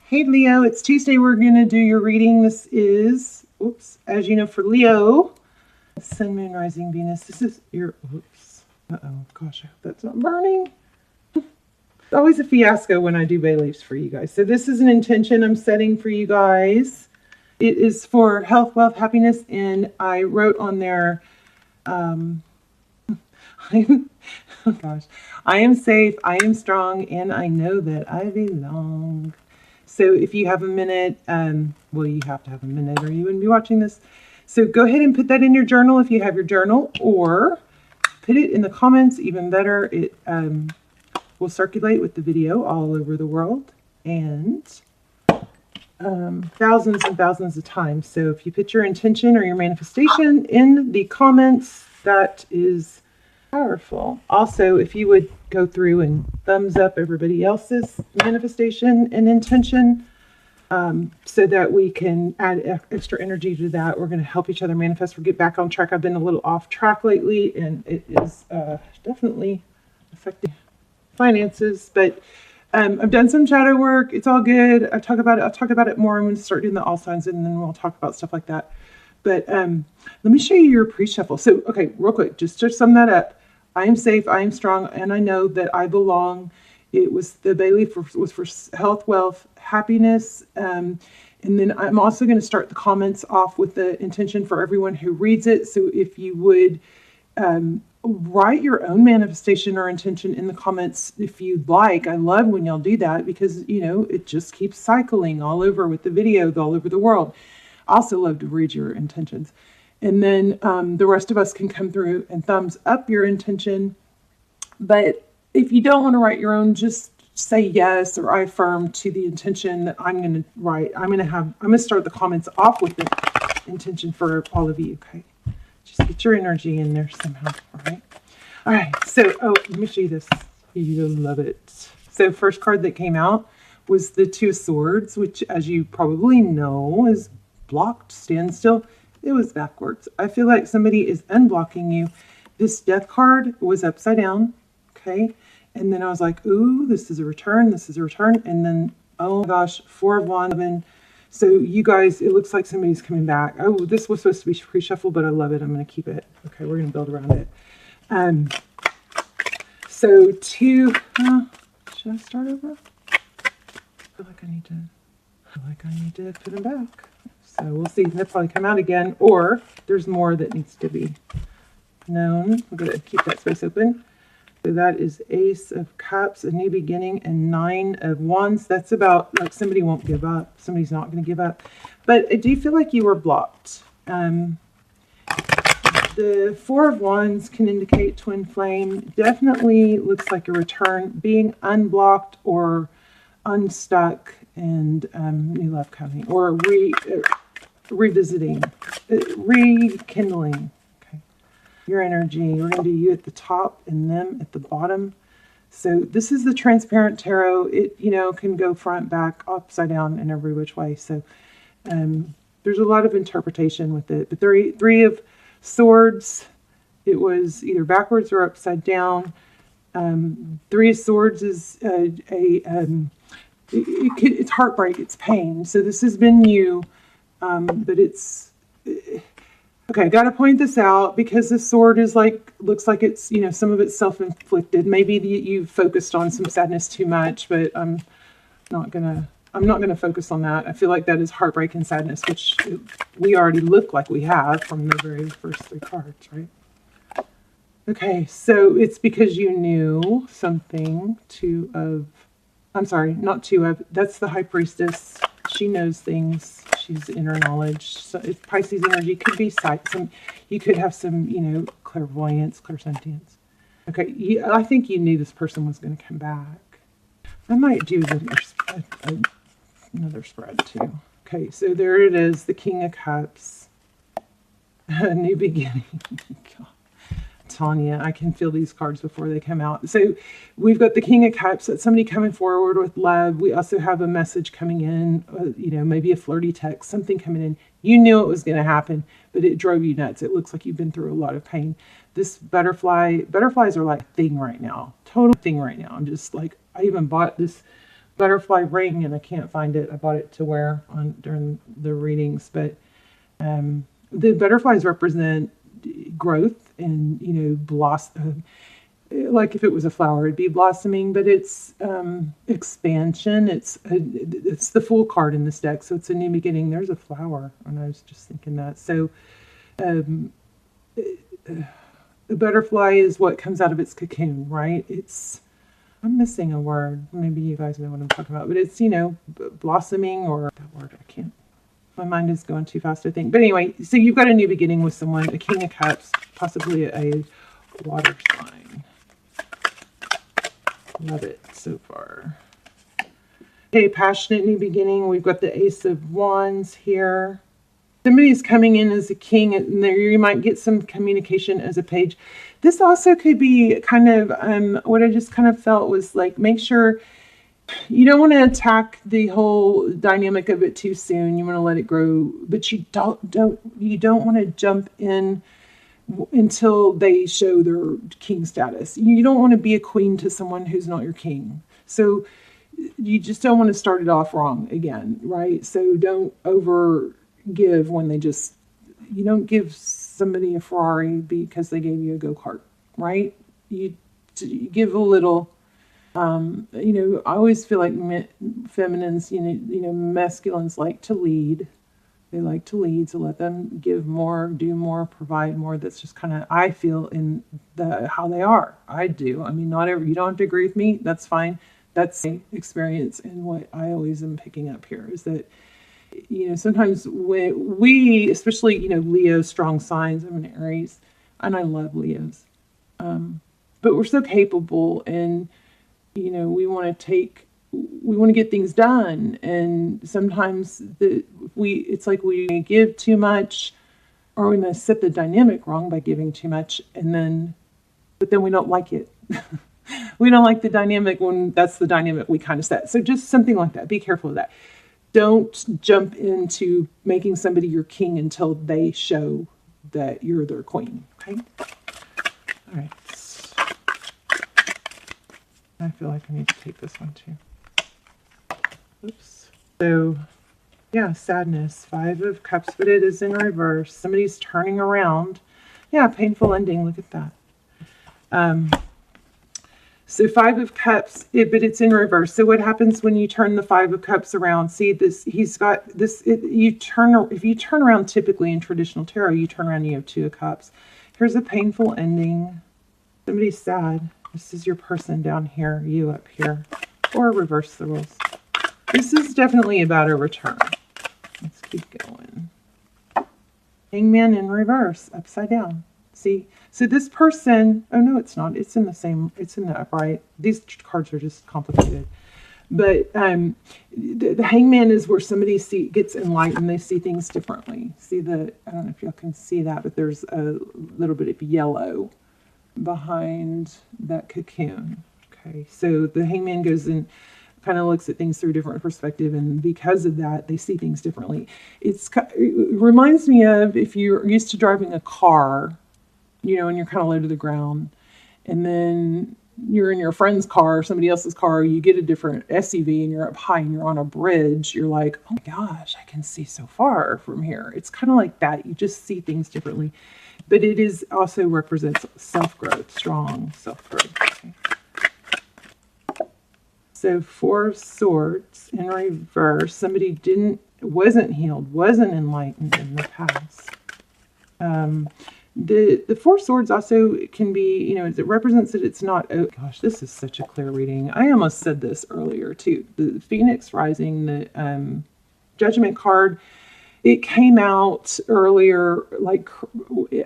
Hey Leo, it's Tuesday. We're going to do your reading. This is, as you know, for Leo, Sun, Moon, Rising, Venus. This is your, uh-oh, gosh, I hope that's not burning. It's always a fiasco when I do bay leaves for you guys. So this is an intention I'm setting for you guys. It is for health, wealth, happiness, and I wrote on there, oh gosh, I am safe, I am strong, and I know that I belong. So if you have a minute, well, you have to have a minute or you wouldn't be watching this. So go ahead and put that in your journal if you have your journal, or put it in the comments, even better. It will circulate with the video all over the world and thousands and thousands of times. So if you put your intention or your manifestation in the comments, that is powerful. Also, if you would go through and thumbs up everybody else's manifestation and intention, so that we can add extra energy to that. We're going to help each other manifest. We'll get back on track. I've been a little off track lately, and it is definitely affecting finances. But I've done some shadow work. It's all good. I'll talk about it more. I'm going to start doing the all signs, and then we'll talk about stuff like that. But let me show you your pre-shuffle. So, okay, real quick, just to sum that up. I am safe, I am strong, and I know that I belong. It was the bay leaf was for health, wealth, happiness. And then I'm also going to start the comments off with the intention for everyone who reads it. So if you would write your own manifestation or intention in the comments if you'd like. I love when y'all do that because, you know, it just keeps cycling all over with the videos all over the world. I also love to read your intentions. And then the rest of us can come through and thumbs up your intention. But if you don't want to write your own, just say yes or I affirm to the intention that I'm going to write. I'm going to start the comments off with the intention for all of you. Okay. Just get your energy in there somehow. All right. All right. So, let me show you this. You'll love it. So first card that came out was the Two of Swords, which, as you probably know, is blocked, standstill. It was backwards. I feel like somebody is unblocking you. This Death card was upside down. Okay. And then I was like, ooh, this is a return. This is a return. And then, oh my gosh, Four of Wands. So you guys, it looks like somebody's coming back. Oh, this was supposed to be pre-shuffle, but I love it. I'm going to keep it. Okay. We're going to build around it. So should I start over? I feel like I need to put them back. So we'll see. They'll probably come out again, or there's more that needs to be known. We're going to keep that space open. So that is Ace of Cups, a new beginning, and Nine of Wands. That's about like somebody won't give up. Somebody's not going to give up. But I do feel like you were blocked. The Four of Wands can indicate twin flame. Definitely looks like a return, being unblocked or unstuck, and new love coming, or revisiting, rekindling. Okay, your energy. We're going to do you at the top and them at the bottom. So this is the transparent tarot. It, you know, can go front, back, upside down, and every which way. So there's a lot of interpretation with it. But three of Swords, it was either backwards or upside down. Three of Swords is it's heartbreak, it's pain. So this has been you, but it's okay. I got to point this out because the sword is looks like it's, you know, some of it's self-inflicted. Maybe you've focused on some sadness too much, but I'm not gonna focus on that. I feel like that is heartbreak and sadness, which we already look like we have from the very first three cards, right? Okay, so it's because you knew something. That's the High Priestess. She knows things. She's inner knowledge. So it's Pisces energy. Could be sight. You could have some, you know, clairvoyance, clairsentience. Okay, I think you knew this person was going to come back. I might do another spread too. Okay, so there it is, the King of Cups. A new beginning. God. Tanya, I can feel these cards before they come out. So we've got the King of Cups. That's somebody coming forward with love. We also have a message coming in, you know, maybe a flirty text, something coming in. You knew it was going to happen, but it drove you nuts. It looks like you've been through a lot of pain. This butterflies are like thing right now. Total thing right now. I'm just like, I even bought this butterfly ring, and I can't find it. I bought it to wear on during the readings, but the butterflies represent growth and, blossom. Like if it was a flower, it'd be blossoming, but it's expansion. It's the Fool card in this deck, so it's a new beginning. There's a flower, and I was just thinking that. So the butterfly is what comes out of its cocoon, right? I'm missing a word. Maybe you guys know what I'm talking about, but it's, blossoming, or that word I can't. My mind is going too fast, I think. But anyway, so you've got a new beginning with someone, a King of Cups, possibly a water sign. Love it so far. Okay, passionate new beginning. We've got the Ace of Wands here. Somebody's coming in as a king, and there you might get some communication as a page. This also could be kind of what I just kind of felt was like, make sure you don't want to attack the whole dynamic of it too soon. You want to let it grow, but you don't want to jump in until they show their king status. You don't want to be a queen to someone who's not your king. So you just don't want to start it off wrong again, right? So don't over give when you don't give somebody a Ferrari because they gave you a go-kart, right? You give a little. I always feel like feminines, masculines like to lead. They like to lead, so let them give more, do more, provide more. That's just kind of, I feel, in how they are. I do. I mean, you don't have to agree with me. That's fine. That's my experience, and what I always am picking up here is that, sometimes when we, especially, Leo, strong signs. I'm an Aries, and I love Leos. But we're so capable, and we want to get things done, and sometimes it's like we give too much, or we must set the dynamic wrong by giving too much, but then we don't like it. We don't like the dynamic when that's the dynamic we kind of set. So just something like that. Be careful of that. Don't jump into making somebody your king until they show that you're their queen. Okay. All right. I feel like I need to take this one too. Oops. So, yeah, sadness. 5 of Cups, but it is in reverse. Somebody's turning around. Yeah, painful ending. Look at that. So 5 of Cups, but it's in reverse. So what happens when you turn the 5 of Cups around? See this, he's got this, if you turn around typically in traditional tarot, you turn around and you have 2 of Cups. Here's a painful ending. Somebody's sad. This is your person down here, you up here. Or reverse the roles. This is definitely about a return. Let's keep going. Hangman in reverse, upside down. See? So this person, oh no, it's not. It's in the upright. These cards are just complicated. But the hangman is where somebody gets enlightened. They see things differently. See I don't know if y'all can see that, but there's a little bit of yellow behind that cocoon. Okay, so the hangman goes and kind of looks at things through a different perspective, and because of that, they see things differently. It reminds me of if you're used to driving a car, and you're kind of low to the ground, and then you're in your friend's car, somebody else's car, you get a different SUV and you're up high and you're on a bridge, you're like, oh my gosh, I can see so far from here. It's kind of like that. You just see things differently. But it is also represents self-growth, strong self-growth. Okay. So 4 of Swords in reverse. Somebody wasn't healed, wasn't enlightened in the past. The 4 Swords also can be, it represents that it's not, oh gosh, this is such a clear reading. I almost said this earlier too. The Phoenix Rising, the Judgment card, it came out earlier, like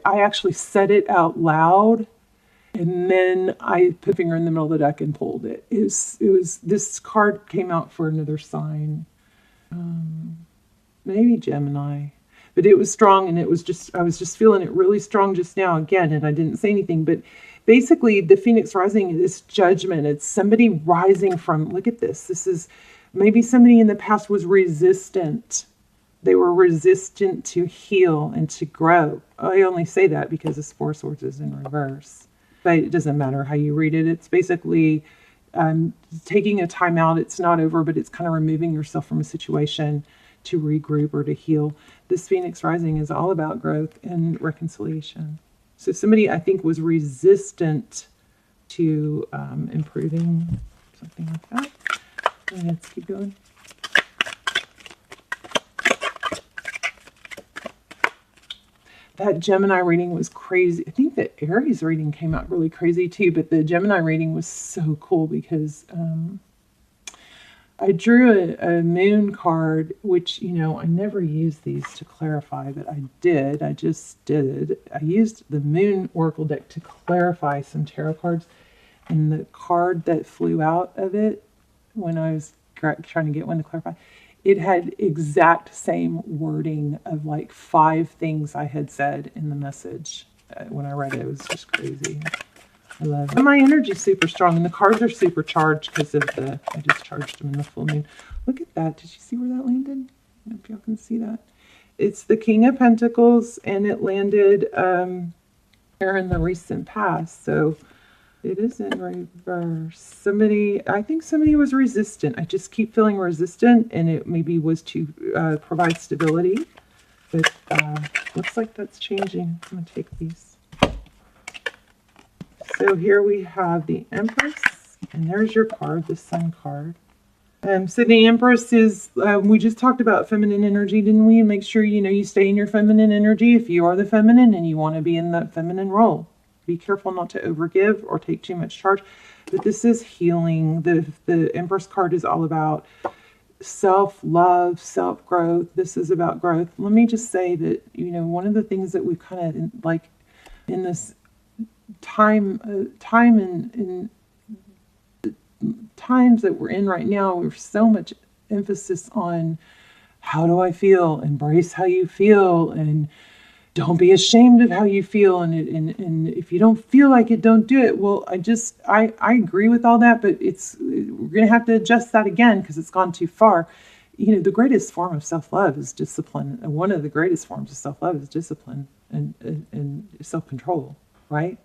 I actually said it out loud, and then I put a finger in the middle of the deck and pulled it. It was this card came out for another sign, maybe Gemini. But it was strong, and I was just feeling it really strong just now again, and I didn't say anything. But basically, the Phoenix Rising is judgment. It's somebody rising from, look at this. This is maybe somebody in the past was resistant. They were resistant to heal and to grow. I only say that because this 4 Swords is in reverse. But it doesn't matter how you read it. It's basically taking a time out. It's not over, but it's kind of removing yourself from a situation to regroup or to heal. This Phoenix rising is all about growth and reconciliation. So somebody, I think, was resistant to improving, something like that. And let's keep going. That Gemini reading was crazy. I think the Aries reading came out really crazy too, but the Gemini reading was so cool because I drew a moon card, which, you know, I never use these to clarify, but I did. I just did. I used the moon oracle deck to clarify some tarot cards, and the card that flew out of it when I was trying to get one to clarify, it had exact same wording of like 5 things I had said in the message. When I read it, it was just crazy. I love it. And my energy's super strong, and the cards are super charged because of I just charged them in the full moon. Look at that. Did you see where that landed? I don't know if y'all can see that. It's the King of Pentacles, and it landed here in the recent past. So it is in reverse. I think somebody was resistant. I just keep feeling resistant, and it maybe was to provide stability. But looks like that's changing. I'm going to take these. So here we have the Empress, and there's your card, the Sun card. So the Empress is, we just talked about feminine energy, didn't we? Make sure, you know, you stay in your feminine energy if you are the feminine and you want to be in that feminine role. Be careful not to overgive or take too much charge. But this is healing. The Empress card is all about self-love, self-growth. This is about growth. Let me just say that, you know, one of the things that we've kind of, like, in this times that we're in right now, we're so much emphasis on how do I feel, embrace how you feel, and don't be ashamed of how you feel, and if you don't feel like it, don't do it. Well, I agree with all that, but we're going to have to adjust that again because it's gone too far. You know, the greatest form of self-love is discipline. And one of the greatest forms of self-love is discipline and self-control, right?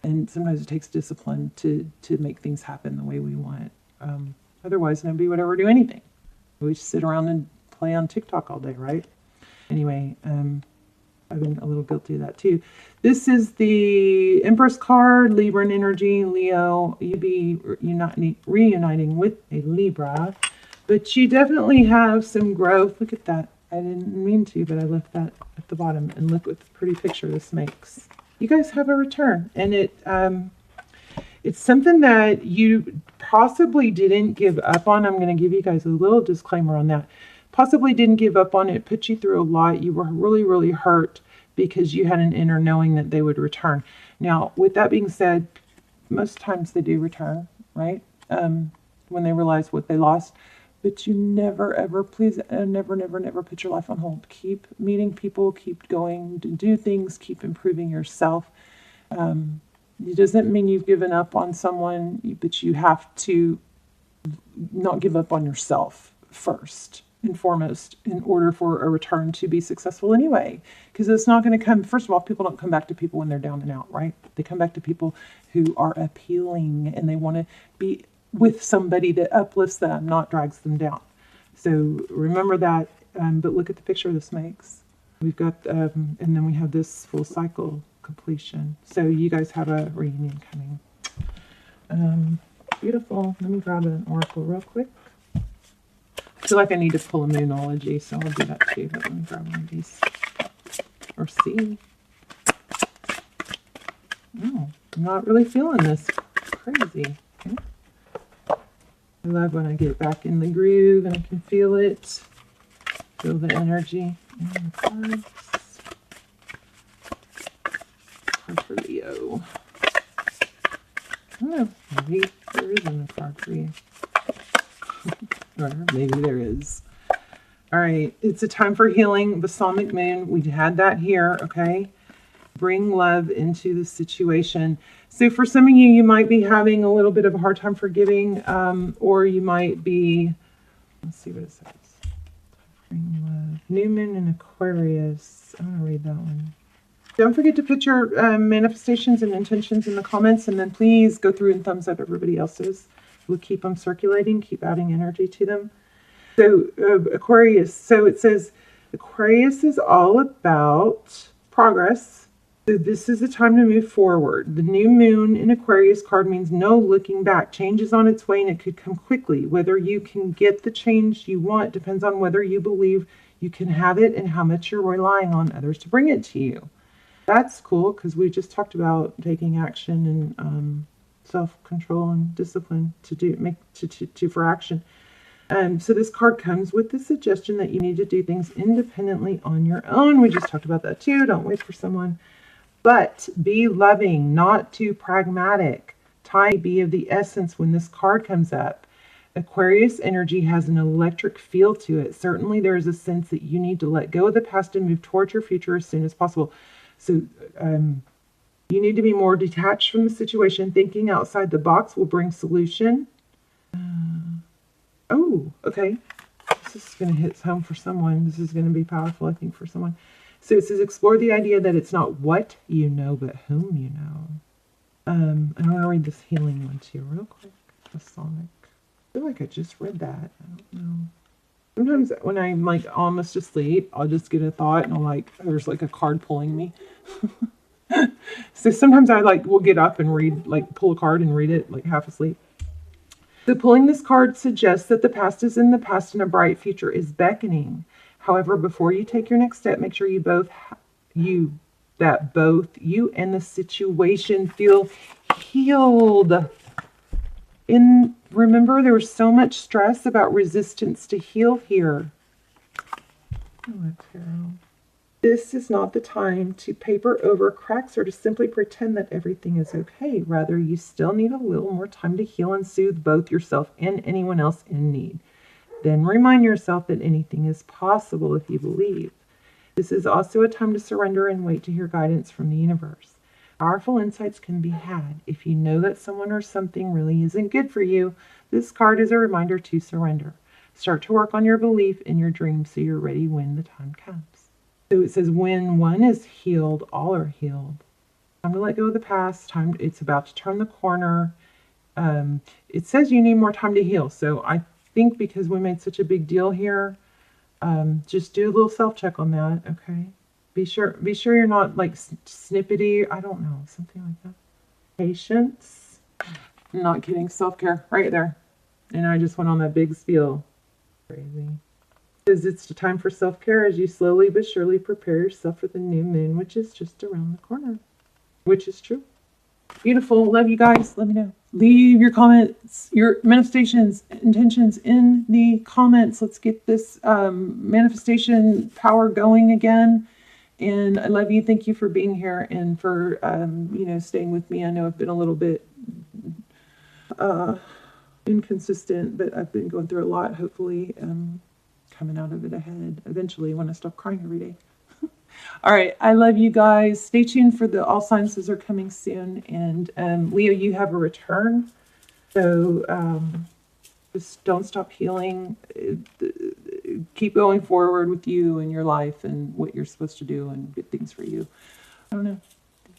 And sometimes it takes discipline to make things happen the way we want. Otherwise, nobody would ever do anything. We just sit around and play on TikTok all day, right? Anyway, I've been a little guilty of that too. This is the Empress card, Libran energy, Leo. You'd be reuniting with a Libra, but you definitely have some growth. Look at that. I didn't mean to, but I left that at the bottom, and look what the pretty picture this makes. You guys have a return, and it's something that you possibly didn't give up on. I'm going to give you guys a little disclaimer on that. Possibly didn't give up on it, put you through a lot. You were really, really hurt because you had an inner knowing that they would return. Now, with that being said, most times they do return, right? When they realize what they lost. But you never, ever, please, never, never, never put your life on hold. Keep meeting people, keep going to do things, keep improving yourself. It doesn't mean you've given up on someone, but you have to not give up on yourself first and foremost in order for a return to be successful anyway. Because it's not going to come, first of all, people don't come back to people when they're down and out, right? They come back to people who are appealing, and they want to be with somebody that uplifts them, not drags them down. So remember that, but look at the picture this makes. We've got, and then we have this full cycle completion. So you guys have a reunion coming. Beautiful. Let me grab an oracle real quick. I feel like I need to pull a moonology, so I'll do that too. But let me grab one of these. Or see. No, I'm not really feeling this. Crazy. Okay. I love when I get back in the groove and I can feel it. Feel the energy. And the cards. Card for Leo. I don't know. Maybe there isn't a card for you. Or maybe there is. All right. It's a time for healing. Balsamic moon. We had that here. Okay. Bring love into the situation. So for some of you, you might be having a little bit of a hard time forgiving, or you might be, let's see what it says. Bring love. New moon in Aquarius. I'm going to read that one. Don't forget to put your manifestations and intentions in the comments, and then please go through and thumbs up everybody else's. we'll keep them circulating, keep adding energy to them. So Aquarius, so it says Aquarius is all about progress. So this is the time to move forward. The new moon in Aquarius card means no looking back. Change is on its way and it could come quickly. Whether you can get the change you want depends on whether you believe you can have it and how much you're relying on others to bring it to you. That's cool because we just talked about taking action and self-control and discipline for action. So this card comes with the suggestion that you need to do things independently on your own. We just talked about that too. Don't wait for someone. But be loving, not too pragmatic. Time be of the essence when this card comes up. Aquarius energy has an electric feel to it. Certainly there is a sense that you need to let go of the past and move towards your future as soon as possible. So you need to be more detached from the situation. Thinking outside the box will bring solution. Oh, okay. This is going to hit home for someone. This is going to be powerful, I think, for someone. So it says, explore the idea that it's not what you know, but whom you know. And I want to read this healing one to you real quick. Masonic. I feel like I just read that. I don't know. Sometimes when I'm like almost asleep, I'll just get a thought and I'll there's like a card pulling me. So sometimes I will get up and read, pull a card and read it half asleep. So pulling this card suggests that the past is in the past and a bright future is beckoning. However, before you take your next step, make sure both you and the situation feel healed. Remember, there was so much stress about resistance to heal here. This is not the time to paper over cracks or to simply pretend that everything is okay. Rather, you still need a little more time to heal and soothe both yourself and anyone else in need. Then remind yourself that anything is possible if you believe. This is also a time to surrender and wait to hear guidance from the universe. Powerful insights can be had. If you know that someone or something really isn't good for you, this card is a reminder to surrender. Start to work on your belief in your dreams so you're ready when the time comes. So it says, when one is healed, all are healed. Time to let go of the past. It's about to turn the corner. It says you need more time to heal. So I think because we made such a big deal here, just do a little self-check on that, okay? Be sure you're not snippety. I don't know, something like that. Patience. I'm not kidding. Self-care right there. And I just went on that big spiel. Crazy. Because it's the time for self-care as you slowly but surely prepare yourself for the new moon, which is just around the corner. Which is true. Beautiful. Love you guys. Let me know. Leave your comments, your manifestations, intentions in the comments. Let's get this manifestation power going again. And I love you. Thank you for being here and for, staying with me. I know I've been a little bit inconsistent, but I've been going through a lot. Hopefully, coming out of it ahead eventually when I stop crying every day. All right. I love you guys. Stay tuned for the all signs are coming soon. And Leo, you have a return. So just don't stop healing. Keep going forward with you and your life and what you're supposed to do and good things for you. I don't know.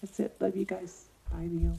That's it. Love you guys. Bye, Leo.